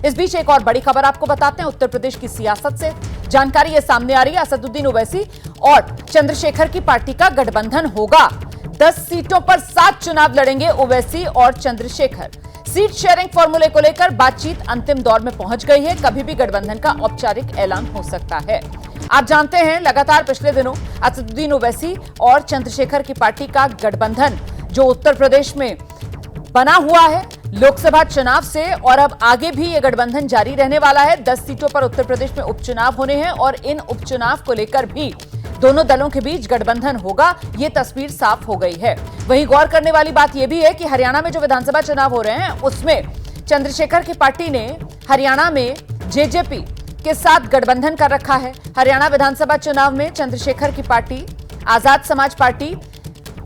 इस बीच एक और बड़ी खबर आपको बताते हैं उत्तर प्रदेश की सियासत से। जानकारी ये सामने आ रही है, असदुद्दीन ओवैसी और चंद्रशेखर की पार्टी का गठबंधन होगा। 10 सीटों पर 7 चुनाव लड़ेंगे ओवैसी और चंद्रशेखर। सीट शेयरिंग फॉर्मूले को लेकर बातचीत अंतिम दौर में पहुंच गई है। कभी भी गठबंधन का औपचारिक ऐलान हो सकता है। आप जानते हैं, लगातार पिछले दिनों असदुद्दीन ओवैसी और चंद्रशेखर की पार्टी का गठबंधन जो उत्तर प्रदेश में बना हुआ है लोकसभा चुनाव से, और अब आगे भी यह गठबंधन जारी रहने वाला है। 10 सीटों पर उत्तर प्रदेश में उपचुनाव होने हैं और इन उपचुनाव को लेकर भी दोनों दलों के बीच गठबंधन होगा, ये तस्वीर साफ हो गई है। वहीं गौर करने वाली बात यह भी है कि हरियाणा में जो विधानसभा चुनाव हो रहे हैं उसमें चंद्रशेखर की पार्टी ने हरियाणा में जेजेपी के साथ गठबंधन कर रखा है। हरियाणा विधानसभा चुनाव में चंद्रशेखर की पार्टी आजाद समाज पार्टी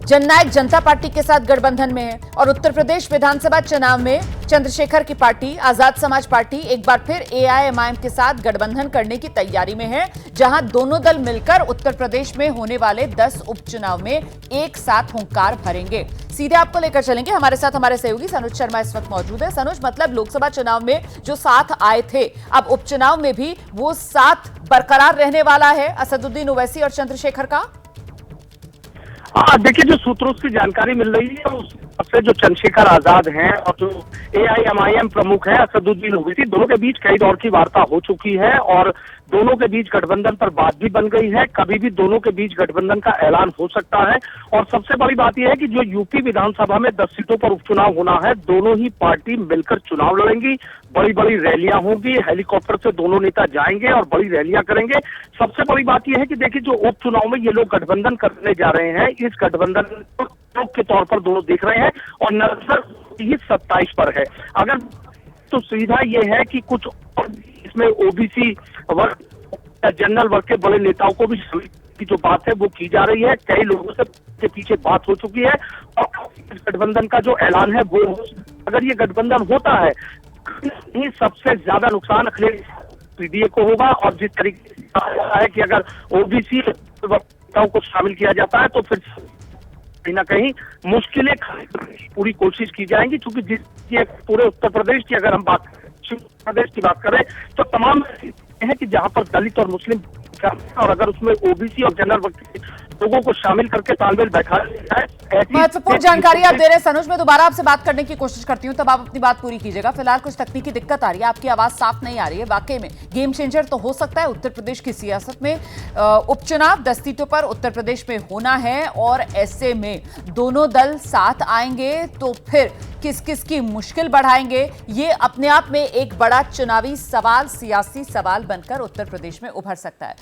जननायक जनता पार्टी के साथ गठबंधन में है, और उत्तर प्रदेश विधानसभा चुनाव में चंद्रशेखर की पार्टी आजाद समाज पार्टी एक बार फिर एआईएमआईएम के साथ गठबंधन करने की तैयारी में है, जहां दोनों दल मिलकर उत्तर प्रदेश में होने वाले 10 उपचुनाव में एक साथ हुंकार भरेंगे। सीधे आपको लेकर चलेंगे, हमारे साथ हमारे सहयोगी सनुज शर्मा इस वक्त मौजूद है। सनुज, मतलब लोकसभा चुनाव में जो साथ आए थे, अब उपचुनाव में भी वो साथ बरकरार रहने वाला है असदुद्दीन ओवैसी और चंद्रशेखर का? देखिए, जो सूत्रों से जानकारी मिल रही है उससे जो चंद्रशेखर आजाद हैं और जो एआईएमआईएम प्रमुख है असदुद्दीन ओवैसी, दोनों के बीच कई दौर की वार्ता हो चुकी है और दोनों के बीच गठबंधन पर बात भी बन गई है। कभी भी दोनों के बीच गठबंधन का ऐलान हो सकता है। और सबसे बड़ी बात यह है कि जो यूपी विधानसभा में 10 सीटों पर उपचुनाव होना है, दोनों ही पार्टी मिलकर चुनाव लड़ेंगी। बड़ी बड़ी रैलियां होंगी, हेलीकॉप्टर से दोनों नेता जाएंगे और बड़ी रैलियां करेंगे। सबसे बड़ी बात यह है कि देखिए, जो उपचुनाव में ये लोग गठबंधन करने जा रहे हैं, इस गठबंधन को के तौर पर दोनों देख रहे हैं और नजर ही 27 पर है। अगर तो सीधा ये है कि कुछ इसमें ओबीसी वर्ग, जनरल वर्ग के बड़े नेताओं को भी की जो बात है वो की जा रही है। कई लोगों से के पीछे बात हो चुकी है और इस गठबंधन का जो ऐलान है वो, अगर ये गठबंधन होता है, सबसे ज्यादा नुकसान अखिलेश पीडीए को होगा। और जिस तरीके से कहा जा रहा है कि अगर ओबीसी नेताओं को शामिल किया जाता है तो फिर कहीं ना कहीं मुश्किलें पूरी कोशिश की जाएंगी, क्योंकि जिस पूरे उत्तर प्रदेश की अगर हम बात प्रदेश की बात करें तो तमाम है कि जहां पर दलित और मुस्लिम, और अगर उसमें ओबीसी और जनरल वर्ग लोगों को शामिल करके तालमेल बैठा जाए। महत्वपूर्ण जानकारी आप दे रहे हैं सनुज। मैं दोबारा आपसे बात करने की कोशिश करती हूं, तब आप अपनी बात पूरी कीजिएगा। फिलहाल कुछ तकनीकी दिक्कत आ रही है, आपकी आवाज साफ नहीं आ रही है। वाकई में गेम चेंजर तो हो सकता है उत्तर प्रदेश की सियासत में। उपचुनाव 10 सीटों पर उत्तर प्रदेश में होना है और ऐसे में दोनों दल साथ आएंगे तो फिर किस किस की मुश्किल बढ़ाएंगे, ये अपने आप में एक बड़ा चुनावी सवाल, सियासी सवाल बनकर उत्तर प्रदेश में उभर सकता है।